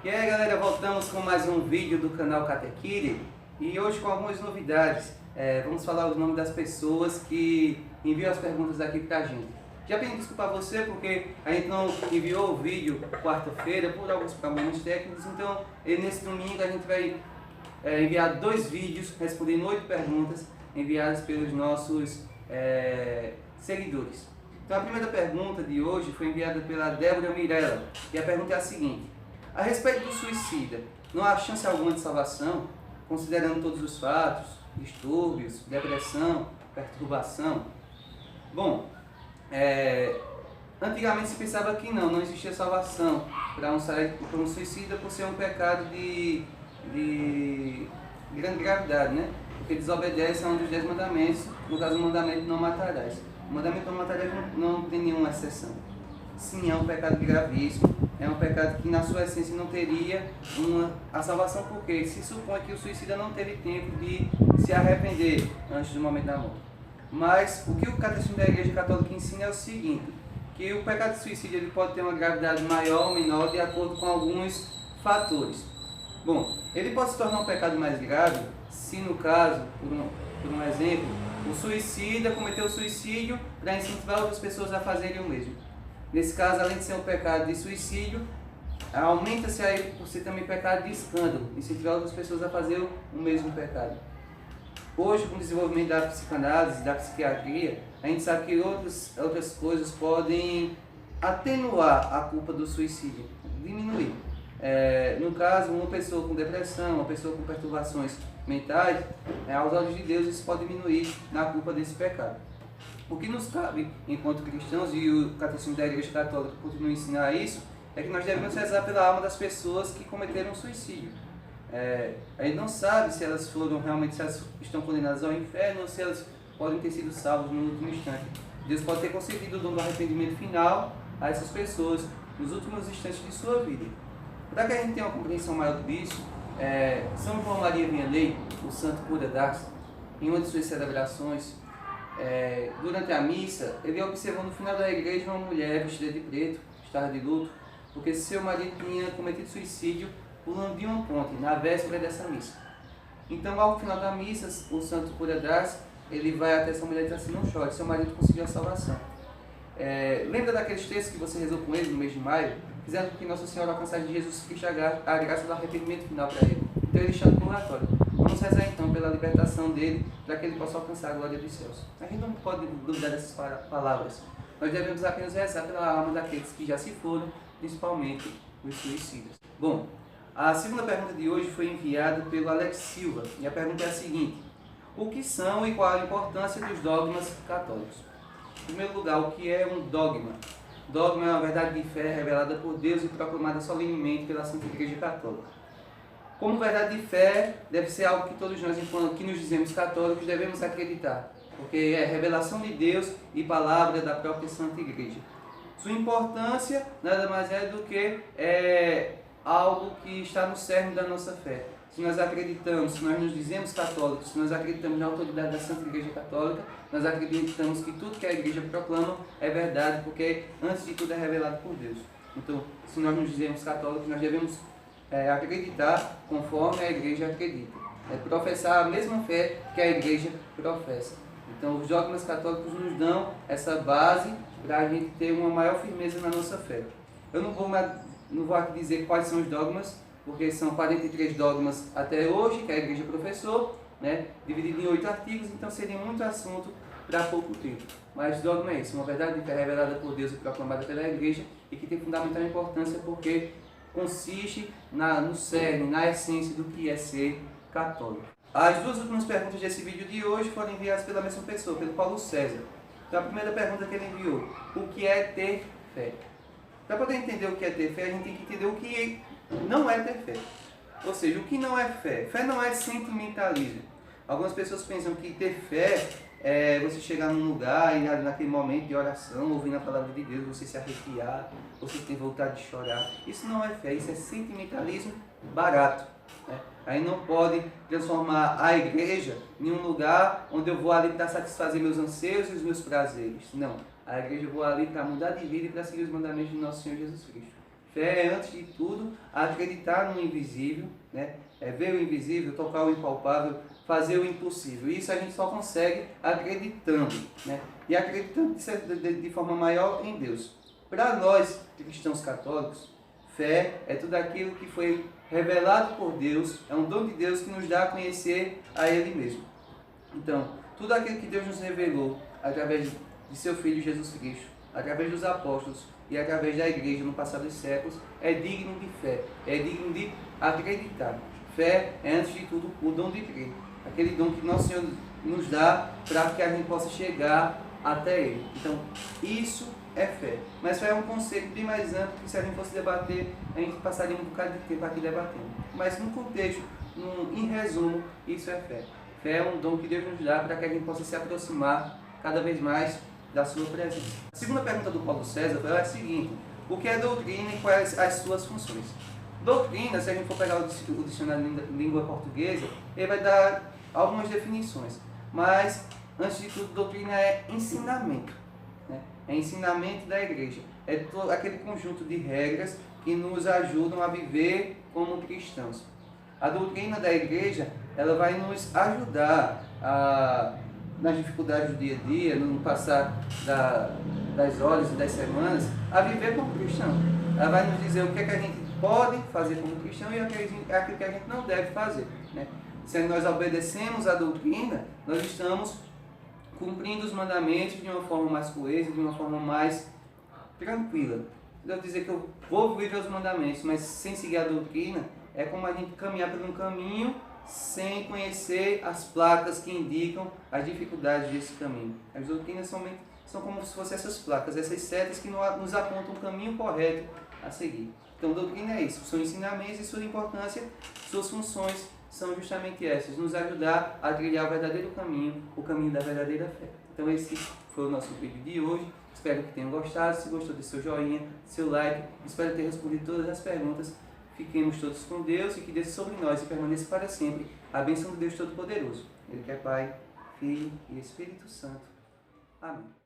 E aí galera, voltamos com mais um vídeo do canal Catequire e hoje com algumas novidades. Vamos falar os nomes das pessoas que enviam as perguntas aqui pra gente. Já pedi desculpa a você porque a gente não enviou o vídeo quarta-feira por alguns problemas técnicos, então nesse domingo a gente vai enviar 2 vídeos respondendo 8 perguntas enviadas pelos nossos seguidores. Então a primeira pergunta de hoje foi enviada pela Débora Mirella e a pergunta é a seguinte: a respeito do suicida, não há chance alguma de salvação, considerando todos os fatos, distúrbios, depressão, perturbação? Bom, antigamente se pensava que não existia salvação para um suicida por ser um pecado de grande gravidade, né? Porque desobedece a um dos 10 mandamentos, no caso o mandamento não matarás. O mandamento não matarás não tem nenhuma exceção. Sim, é um pecado gravíssimo, é um pecado que na sua essência não teria a salvação, porque se supõe que o suicida não teve tempo de se arrepender antes do momento da morte. Mas o que o Catecismo da Igreja Católica ensina é o seguinte, que o pecado de suicídio ele pode ter uma gravidade maior ou menor de acordo com alguns fatores. Bom, ele pode se tornar um pecado mais grave se no caso, por um exemplo, o suicida cometeu suicídio para incentivar outras pessoas a fazerem o mesmo. Nesse caso, além de ser um pecado de suicídio, aumenta-se aí por ser também pecado de escândalo, incentivar outras pessoas a fazer o mesmo pecado. Hoje, com o desenvolvimento da psicanálise, da psiquiatria, a gente sabe que outras coisas podem atenuar a culpa do suicídio, diminuir. No caso, uma pessoa com depressão, uma pessoa com perturbações mentais, aos olhos de Deus isso pode diminuir na culpa desse pecado. O que nos cabe, enquanto cristãos, e o Catecismo da Igreja Católica continua a ensinar isso, é que nós devemos rezar pela alma das pessoas que cometeram suicídio. A gente não sabe se elas foram realmente, se elas estão condenadas ao inferno ou se elas podem ter sido salvas no último instante. Deus pode ter concedido o dom do arrependimento final a essas pessoas nos últimos instantes de sua vida. Para que a gente tenha uma compreensão maior disso, São João Maria Vianney, o santo cura d'Ars, em uma de suas celebrações, durante a missa, ele observou no final da igreja uma mulher vestida de preto, estava de luto, porque seu marido tinha cometido suicídio pulando de uma ponte, na véspera dessa missa. Então, ao final da missa, o santo cura d'Ars, ele vai até essa mulher e diz assim: não chore, seu marido conseguiu a salvação. Lembra daqueles textos que você rezou com ele no mês de maio? Fizeram com que Nossa Senhora alcançasse de Jesus Cristo a graça do arrependimento final para ele. Então ele está no purgatório. Vamos rezar então pela libertação dele, para que ele possa alcançar a glória dos céus. A gente não pode duvidar dessas palavras. Nós devemos apenas rezar pela alma daqueles que já se foram, principalmente os suicidas. Bom, a segunda pergunta de hoje foi enviada pelo Alex Silva. E a pergunta é a seguinte: o que são e qual a importância dos dogmas católicos? Em primeiro lugar, o que é um dogma? Dogma é uma verdade de fé revelada por Deus e proclamada solenemente pela Santa Igreja Católica. Como verdade de fé, deve ser algo que todos nós, enquanto que nos dizemos católicos, devemos acreditar, porque é revelação de Deus e palavra da própria Santa Igreja. Sua importância nada mais é do que algo que está no cerne da nossa fé. Se nós acreditamos, se nós nos dizemos católicos, se nós acreditamos na autoridade da Santa Igreja Católica, nós acreditamos que tudo que a Igreja proclama é verdade, porque antes de tudo é revelado por Deus. Então, se nós nos dizemos católicos, nós devemos acreditar conforme a Igreja acredita. Professar a mesma fé que a Igreja professa. Então, os dogmas católicos nos dão essa base para a gente ter uma maior firmeza na nossa fé. Eu não vou aqui dizer quais são os dogmas, porque são 43 dogmas até hoje, que a Igreja professou, dividido em 8 artigos, então seria muito assunto para pouco tempo. Mas dogma é isso, uma verdade que é revelada por Deus e proclamada pela Igreja e que tem fundamental importância porque consiste no cerne, na essência do que é ser católico. As 2 últimas perguntas desse vídeo de hoje foram enviadas pela mesma pessoa, pelo Paulo César. Então a primeira pergunta que ele enviou: o que é ter fé? Para poder entender o que é ter fé, a gente tem que entender o que não é ter fé. Ou seja, o que não é fé? Fé não é sentimentalismo. Algumas pessoas pensam que ter fé é você chegar num lugar e naquele momento de oração, ouvindo a palavra de Deus, você se arrepiar, você ter vontade de chorar. Isso não é fé, isso é sentimentalismo barato. Aí não pode transformar a igreja em um lugar onde eu vou ali para satisfazer meus anseios e os meus prazeres. Não, a igreja eu vou ali para mudar de vida e para seguir os mandamentos do nosso Senhor Jesus Cristo. Fé é, antes de tudo, acreditar no invisível, né? É ver o invisível, tocar o impalpável, fazer o impossível. Isso a gente só consegue acreditando, né? E acreditando de forma maior em Deus. Para nós, cristãos católicos, fé é tudo aquilo que foi revelado por Deus, é um dom de Deus que nos dá a conhecer a Ele mesmo. Então, tudo aquilo que Deus nos revelou através de seu Filho Jesus Cristo, através dos apóstolos e através da igreja no passado dos séculos, é digno de fé, é digno de acreditar. Fé é, antes de tudo, o dom de crer, aquele dom que Nosso Senhor nos dá para que a gente possa chegar até Ele. Então, isso é fé. Mas fé é um conceito bem mais amplo que, se a gente fosse debater, a gente passaria um bocado de tempo aqui debatendo. Mas no contexto, em resumo, isso é fé. Fé é um dom que Deus nos dá para que a gente possa se aproximar cada vez mais da sua presença. A segunda pergunta do Paulo César foi a seguinte: o que é doutrina e quais as suas funções? Doutrina, se a gente for pegar o dicionário de língua portuguesa, ele vai dar algumas definições. Mas, antes de tudo, doutrina é ensinamento. Né? É ensinamento da igreja. É todo aquele conjunto de regras que nos ajudam a viver como cristãos. A doutrina da igreja, ela vai nos ajudar nas dificuldades do dia a dia, no passar das horas e das semanas, a viver como cristão. Ela vai nos dizer o que é que a gente pode fazer como cristão e aquilo que a gente não deve fazer. Né? Se nós obedecemos a doutrina, nós estamos cumprindo os mandamentos de uma forma mais coesa, de uma forma mais tranquila. Eu dizer que eu vou viver os mandamentos, mas sem seguir a doutrina, é como a gente caminhar por um caminho sem conhecer as placas que indicam as dificuldades desse caminho. As doutrinas são como se fossem essas placas, essas setas que nos apontam o caminho correto a seguir. Então, doutrina é isso, são ensinamentos e sua importância, suas funções são justamente essas, nos ajudar a trilhar o verdadeiro caminho, o caminho da verdadeira fé. Então, esse foi o nosso vídeo de hoje. Espero que tenham gostado. Se gostou, dê seu joinha, seu like. Espero ter respondido todas as perguntas. Fiquemos todos com Deus e que desça sobre nós e permaneça para sempre a bênção do Deus Todo-Poderoso. Ele que é Pai, Filho e Espírito Santo. Amém.